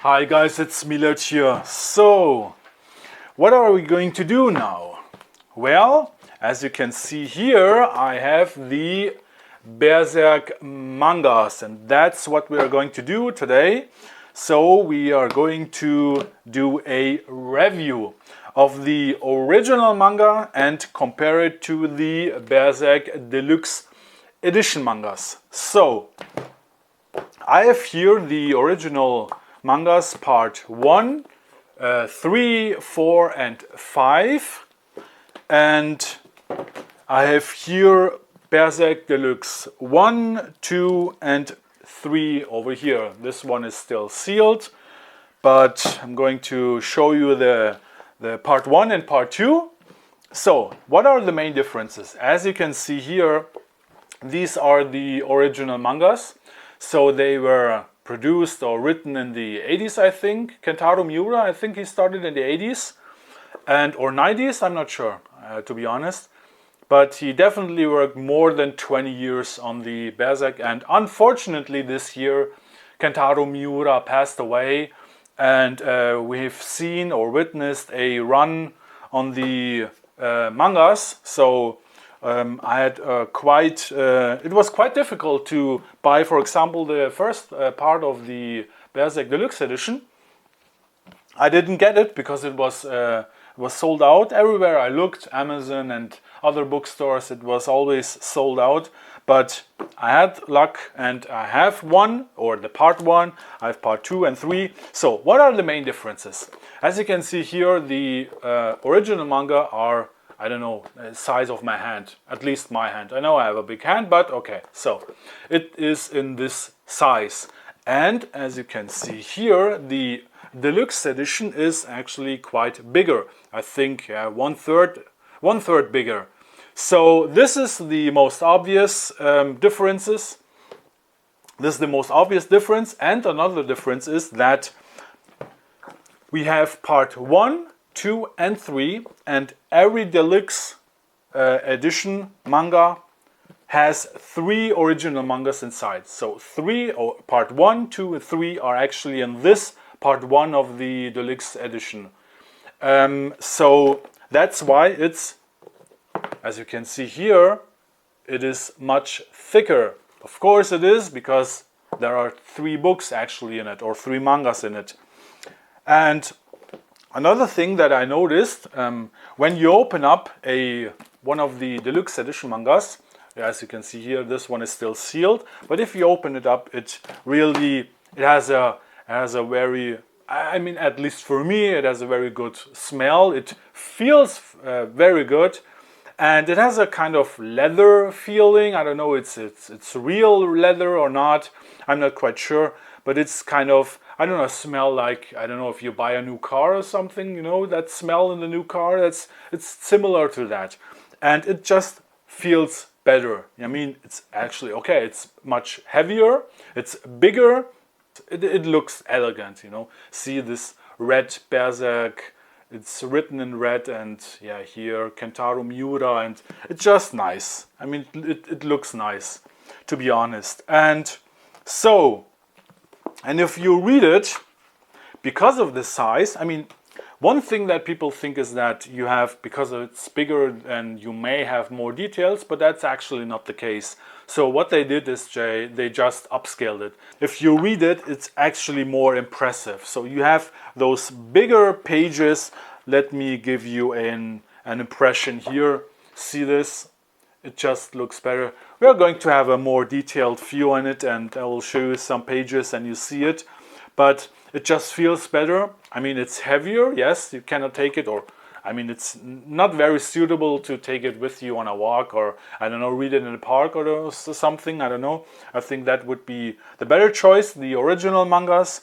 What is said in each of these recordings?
Hi guys, it's Milert here. So, what are we going to do now? Well, as you can see here, I have the Berserk mangas, and that's what we are going to do today. So, we are going to do a review of the original manga and compare it to the Berserk Deluxe Edition mangas. So, I have here the original mangas part 1, 3, 4 and 5, and I have here Berserk Deluxe 1, 2 and 3 over here. This one is still sealed, but I'm going to show you the part 1 and part 2. So, what are the main differences? As you can see here, these are the original mangas. So they were produced or written in the 80s, I think. Kentaro Miura, I think he started in the 80s or 90s, I'm not sure, to be honest. But he definitely worked more than 20 years on the Berserk, and unfortunately this year Kentaro Miura passed away, and we've seen or witnessed a run on the mangas. So I had it was quite difficult to buy, for example, the first part of the Berserk Deluxe Edition. I didn't get it because it was sold out everywhere I looked, Amazon and other bookstores. It was always sold out, but I had luck and I have one, or the part 1, I have part 2 and 3. So what are the main differences? As you can see here, the original manga are, I don't know, the size of my hand, at least my hand. I know I have a big hand, but okay. So it is in this size. And as you can see here, the Deluxe Edition is actually quite bigger. I think one third bigger. So this is the most obvious differences. This is the most obvious difference. And another difference is that we have part 1, 2 and 3, and every deluxe edition manga has 3 original mangas inside. So part 1, 2 and 3 are actually in this part 1 of the deluxe edition. So that's why it's, as you can see here, it is much thicker. Of course it is, because there are 3 books actually in it, or 3 mangas in it. And another thing that I noticed, when you open up one of the Deluxe Edition mangas, as you can see here, this one is still sealed, but if you open it up, it has a very, I mean, at least for me, it has a very good smell. It feels very good, and it has a kind of leather feeling. I don't know, it's real leather or not. I'm not quite sure, but it's kind of, I don't know, smell like, I don't know, if you buy a new car or something, you know, that smell in the new car, it's similar to that. And it just feels better. I mean, it's actually, okay, it's much heavier, it's bigger, it looks elegant, you know. See this red Berserk, it's written in red, and yeah, here Kentaro Miura, and it's just nice. I mean, it looks nice, to be honest. And so, and if you read it, because of the size, I mean, one thing that people think is that you have, because it's bigger and you may have more details, but that's actually not the case. So what they did is they just upscaled it. If you read it, it's actually more impressive. So you have those bigger pages. Let me give you an impression here. See this? It just looks better. We are going to have a more detailed view on it, and I will show you some pages and you see it. But it just feels better. I mean, it's heavier, yes, you cannot take it, or I mean, it's not very suitable to take it with you on a walk, or I don't know, read it in the park or something, I don't know. I think that would be the better choice, the original mangas.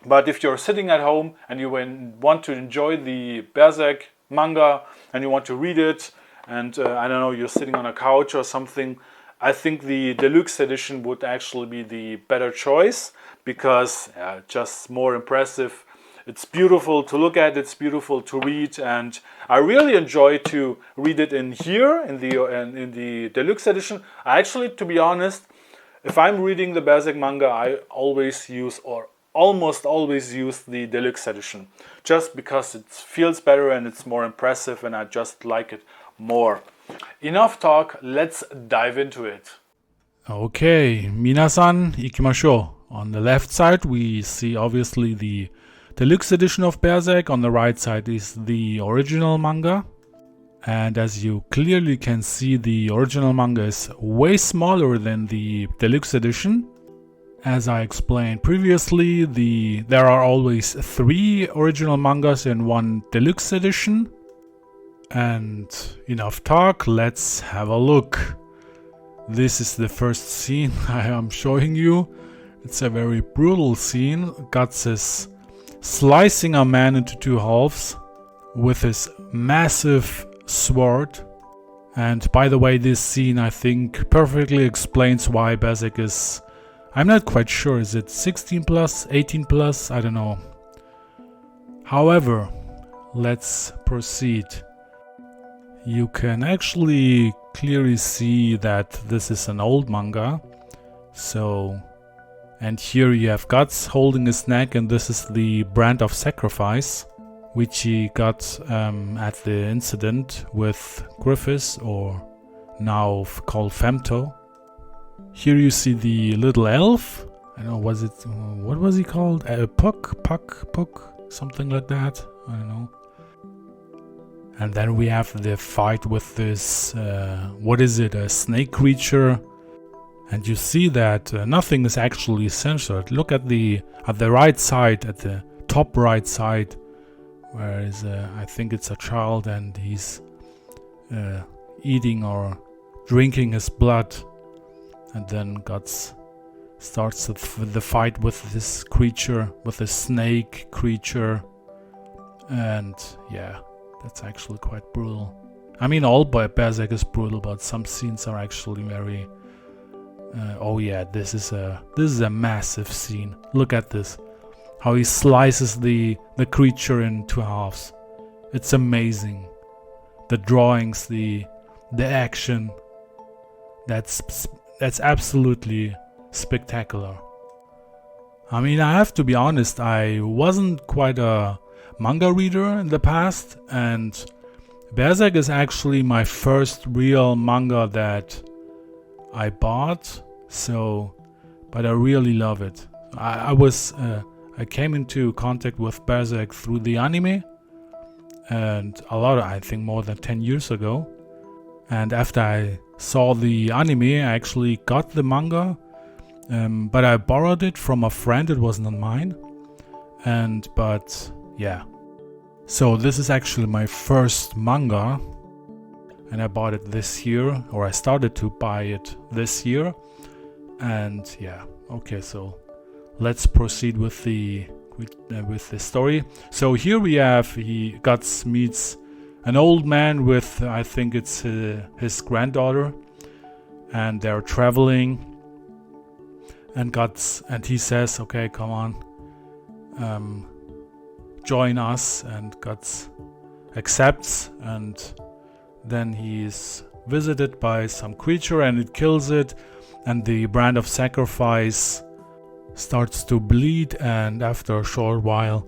But if you're sitting at home and you want to enjoy the Berserk manga and you want to read it, and I don't know, you're sitting on a couch or something, I think the Deluxe Edition would actually be the better choice, because just more impressive. It's beautiful to look at, it's beautiful to read, and I really enjoy to read it in here, in the Deluxe Edition. Actually, to be honest, if I'm reading the Berserk manga, I always use, or almost always use the Deluxe Edition, just because it feels better and it's more impressive and I just like it more. Enough talk, let's dive into it. Okay, minasan ikimashou. On the left side we see obviously the Deluxe Edition of Berserk, on the right side is the original manga. And as you clearly can see, the original manga is way smaller than the Deluxe Edition. As I explained previously, there are always 3 original mangas in one Deluxe Edition. And enough talk, let's have a look. This is the first scene I am showing you. It's a very brutal scene. Guts is slicing a man into 2 halves with his massive sword. And by the way, this scene I think perfectly explains why Berserk is, I'm not quite sure, is it 16 plus, 18 plus, I don't know. However, let's proceed. You can actually clearly see that this is an old manga. So, and here you have Guts holding his neck, and this is the brand of sacrifice which he got at the incident with Griffiths, or now called Femto. Here you see the little elf. I don't know, what was he called? Puck, something like that. I don't know. And then we have the fight with this, what is it, a snake creature. And you see that nothing is actually censored. Look at the right side, at the top right side, where is I think it's a child and he's eating or drinking his blood. And then Guts starts the fight with this creature, with the snake creature. And yeah, that's actually quite brutal. I mean, all Berserk is brutal, but some scenes are actually very... oh yeah, this is a massive scene. Look at this. How he slices the creature in 2 halves. It's amazing. The drawings, the action. That's absolutely spectacular. I mean, I have to be honest, I wasn't quite a manga reader in the past, and Berserk is actually my first real manga that I bought, but I really love it. I came into contact with Berserk through the anime, and I think more than 10 years ago. And after I saw the anime, I actually got the manga, but I borrowed it from a friend, it was not mine. But yeah. So this is actually my first manga, and I bought it this year, or I started to buy it this year. And yeah, okay, so let's proceed with the story. So here we have Guts meets an old man with, I think it's his granddaughter, and they're traveling. And he says, "Okay, come on, join us." And Guts accepts, and then he's visited by some creature, and it kills it, and the brand of sacrifice starts to bleed, and after a short while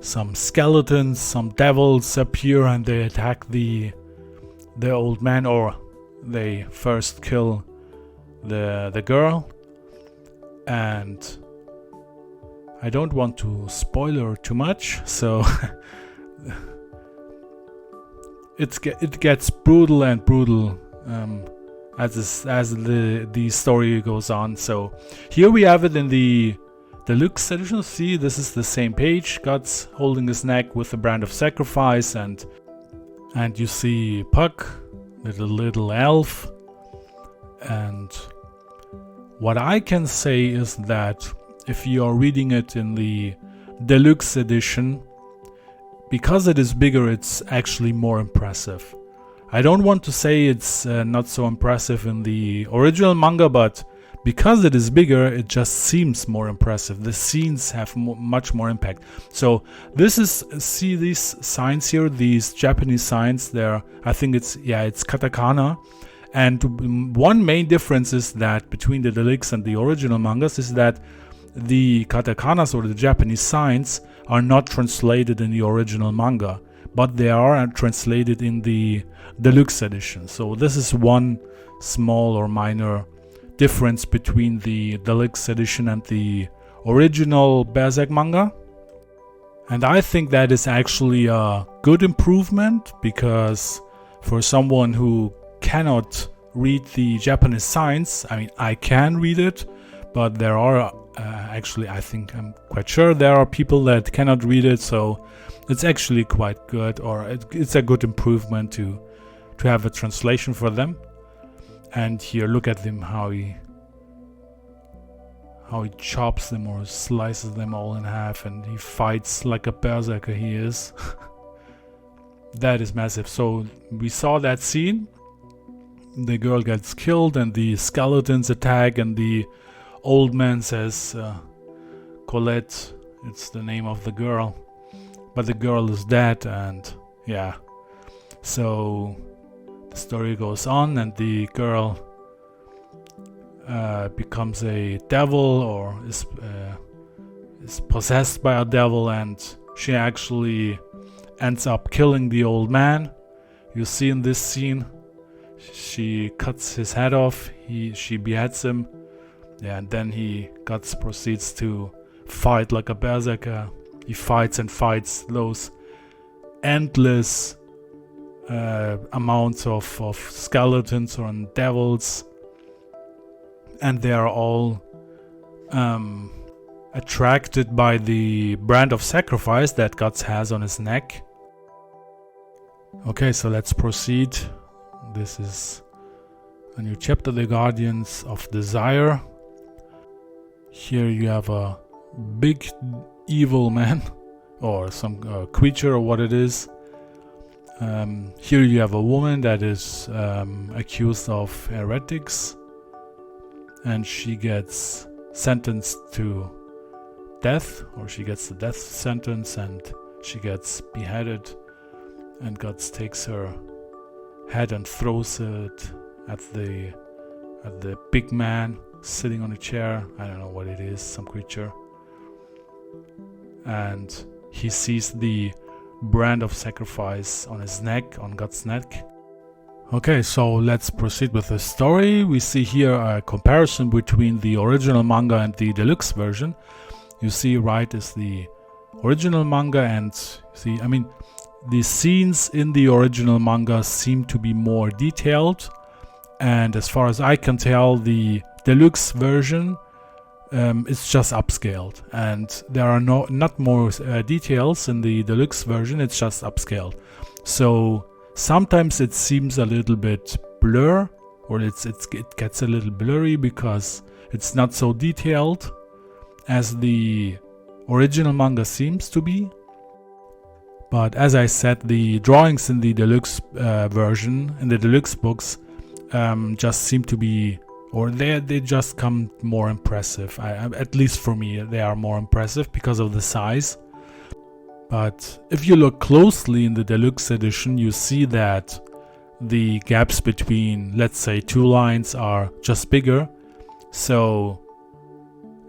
some skeletons, some devils appear, and they attack the old man, or they first kill the girl. And I don't want to spoiler too much, so it gets brutal and brutal as the story goes on. So here we have it in the Deluxe Edition. See, this is the same page. Guts holding his neck with the brand of sacrifice, and you see Puck, the little elf. And what I can say is that if you are reading it in the Deluxe Edition, because it is bigger, it's actually more impressive. I don't want to say it's not so impressive in the original manga, but because it is bigger, it just seems more impressive. The scenes have much more impact. So see these signs here, these Japanese signs there. I think it's katakana. And one main difference is that between the Deluxe and the original mangas is that the katakanas or the Japanese signs are not translated in the original manga, but they are translated in the Deluxe Edition. So this is one small or minor difference between the Deluxe Edition and the original Berserk manga. And I think that is actually a good improvement, because for someone who cannot read the Japanese signs, I mean, I can read it, but there are actually, I think, I'm quite sure there are people that cannot read it, so it's actually quite good, or it's a good improvement to have a translation for them. And here, look at him, how he chops them or slices them all in half, and he fights like a berserker he is. That is massive. So we saw that scene. The girl gets killed and the skeletons attack, and the old man says, Colette, it's the name of the girl, but the girl is dead. And yeah, so the story goes on, and the girl becomes a devil, or is possessed by a devil, and she actually ends up killing the old man. You see in this scene, she cuts his head off, she beheads him, yeah, and then he proceeds to fight like a berserker. He fights and fights those endless amounts of skeletons or devils, and they are all attracted by the brand of sacrifice that Guts has on his neck. Okay, so let's proceed. This is a new chapter, The Guardians of Desire. Here you have a big evil man, or some creature, or what it is. Here you have a woman that is accused of heretics, and she gets sentenced to death, or she gets the death sentence, and she gets beheaded, and Guts takes her head and throws it at the big man sitting on a chair. I don't know what it is, some creature. And he sees the brand of sacrifice on his neck, on Guts' neck. Okay, so let's proceed with the story. We see here a comparison between the original manga and the deluxe version. You see, right is the original manga, and see, I mean, the scenes in the original manga seem to be more detailed, and as far as I can tell, the deluxe version is just upscaled, and there are not more details in the deluxe version. It's just upscaled. So sometimes it seems a little bit blur, or it gets a little blurry because it's not so detailed as the original manga seems to be. But as I said, the drawings in the deluxe version, in the deluxe books, just seem to be, or they just come more impressive. At least for me, they are more impressive because of the size. But if you look closely in the deluxe edition, you see that the gaps between, let's say, two lines are just bigger. So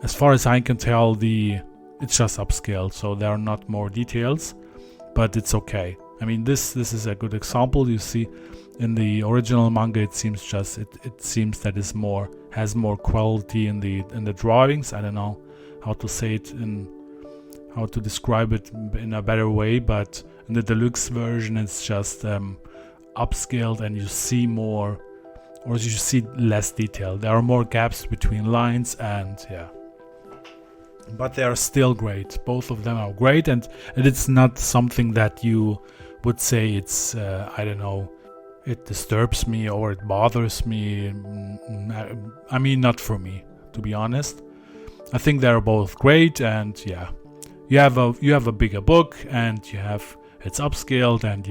as far as I can tell, it's just upscaled, so there are not more details. But it's okay. I mean, this is a good example. You see, in the original manga, it seems that has more quality in the drawings. I don't know how to say it, how to describe it in a better way. But in the deluxe version, it's just upscaled, and you see more, or you see less detail. There are more gaps between lines, and yeah. But they are still great. Both of them are great, and it's not something that you would say it's, I don't know, it disturbs me or it bothers me. I mean, not for me, to be honest. I think they're both great, and yeah, you have a bigger book, and it's upscaled, and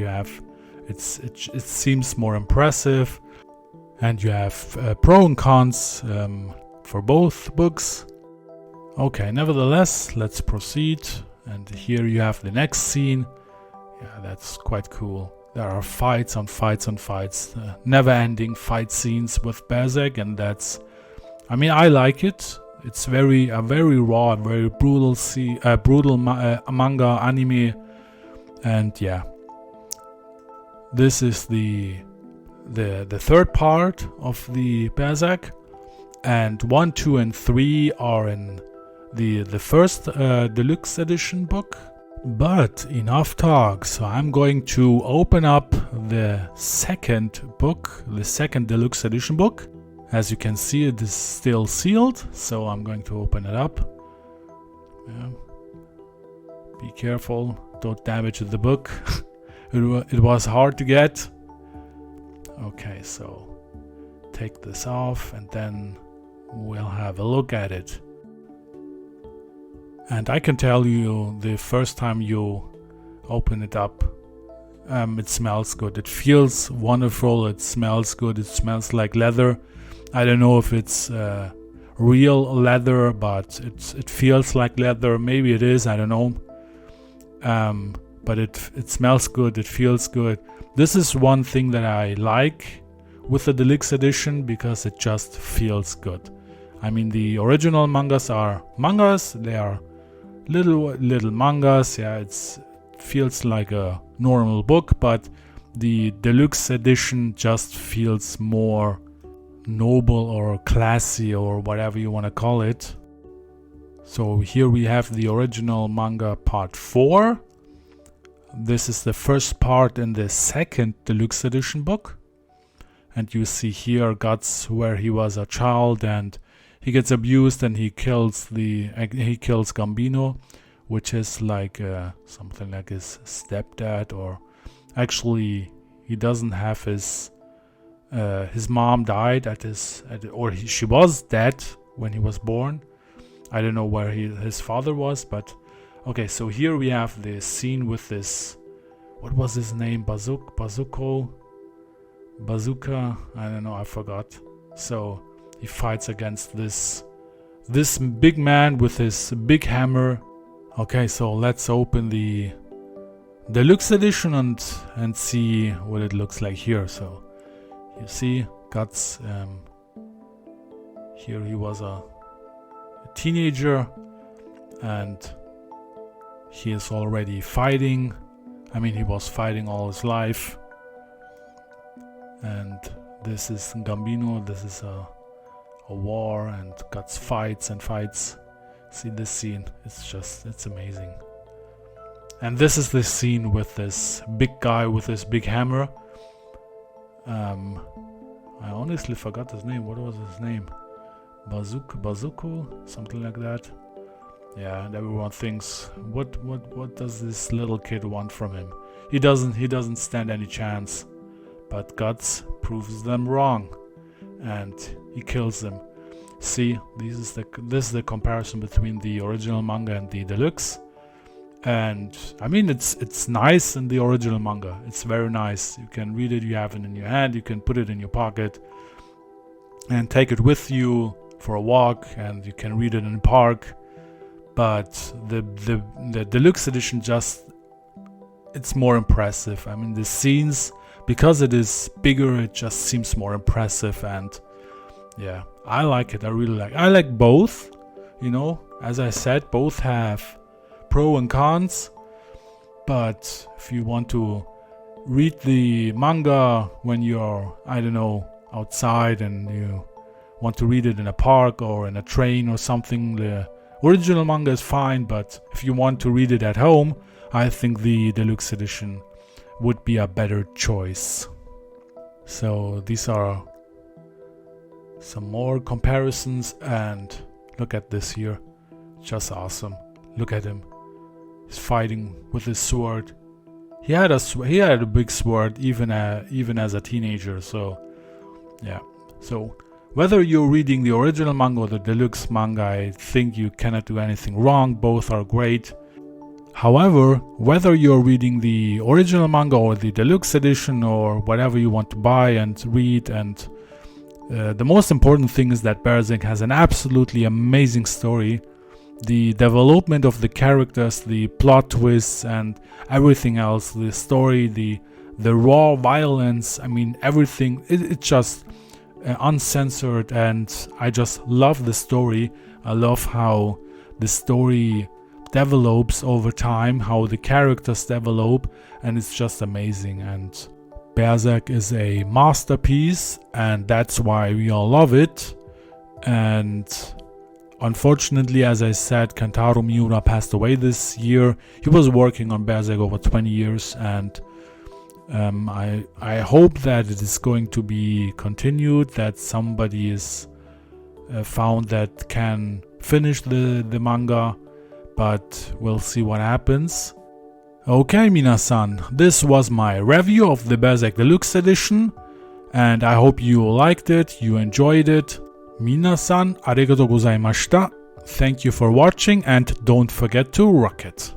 it seems more impressive, and you have pro and cons for both books. Okay, nevertheless, let's proceed. And here you have the next scene. Yeah, that's quite cool. There are fights on fights on fights, never-ending fight scenes with Berserk, and I mean, I like it. It's a very raw, very brutal manga anime, and yeah, this is the third part of the Berserk, and 1, 2, and 3 are in the first Deluxe Edition book. But enough talk, so I'm going to open up the second book, the second Deluxe Edition book. As you can see, it is still sealed, so I'm going to open it up. Yeah. Be careful, don't damage the book. It was hard to get. Okay, so take this off and then we'll have a look at it. And I can tell you, the first time you open it up, it smells good. It feels wonderful. It smells good. It smells like leather. I don't know if it's real leather, but it feels like leather. Maybe it is. I don't know. But it smells good. It feels good. This is one thing that I like with the Deluxe Edition, because it just feels good. I mean, the original mangas are mangas. They are little mangas. Yeah, it feels like a normal book, but the Deluxe Edition just feels more noble or classy or whatever you want to call it. So here we have the original manga part 4. This is the first part in the second Deluxe Edition book, and you see here Guts where he was a child and he gets abused and he kills Gambino, which is like something like his stepdad, or actually he doesn't have his mom died she was dead when he was born. I don't know where his father was, but okay. So here we have the scene with this. What was his name? Bazooka. I don't know. I forgot. So he fights against this big man with his big hammer. Okay, so let's open the Deluxe Edition and see what it looks like here. So you see Guts. Here he was a teenager, and he is already fighting. I mean, he was fighting all his life. And this is Gambino. This is a war, and Guts fights and fights. See this scene, it's amazing. And this is the scene with this big guy with this big hammer. I honestly forgot his name. What was his name? Bazooka, something like that. Yeah, and everyone thinks, what does this little kid want from him? He doesn't stand any chance. But Guts proves them wrong, and he kills them. See, this is the comparison between the original manga and the deluxe. And I mean, it's nice in the original manga. It's very nice. You can read it, you have it in your hand, you can put it in your pocket and take it with you for a walk, and you can read it in the park. But the deluxe edition it's more impressive. I mean, the scenes, because it is bigger, it just seems more impressive, and yeah, I like it. I like both. You know, as I said, both have pro and cons, but if you want to read the manga when you're, I don't know, outside and you want to read it in a park or in a train or something, the original manga is fine. But if you want to read it at home, I think the deluxe edition would be a better choice. So these are some more comparisons, and look at this here, just awesome. Look at him, he's fighting with his sword. He had a big sword even as a teenager. So yeah, so whether you're reading the original manga or the deluxe manga, I think you cannot do anything wrong. Both are great. However, whether you're reading the original manga or the deluxe edition or whatever you want to buy and read, and the most important thing is that Berserk has an absolutely amazing story. The development of the characters, the plot twists, and everything else, the story, the raw violence, I mean everything, it's just uncensored, and I just love the story. I love how the story develops over time, how the characters develop, and it's just amazing. And Berserk is a masterpiece, and that's why we all love it. And unfortunately, as I said, Kentaro Miura passed away this year. He was working on Berserk over 20 years, and I hope that it is going to be continued, that somebody is found that can finish the manga, but we'll see what happens. Okay, minasan, this was my review of the Berserk Deluxe Edition, and I hope you liked it, you enjoyed it. Minasan, arigatou gozaimashita. Thank you for watching, and don't forget to rock it.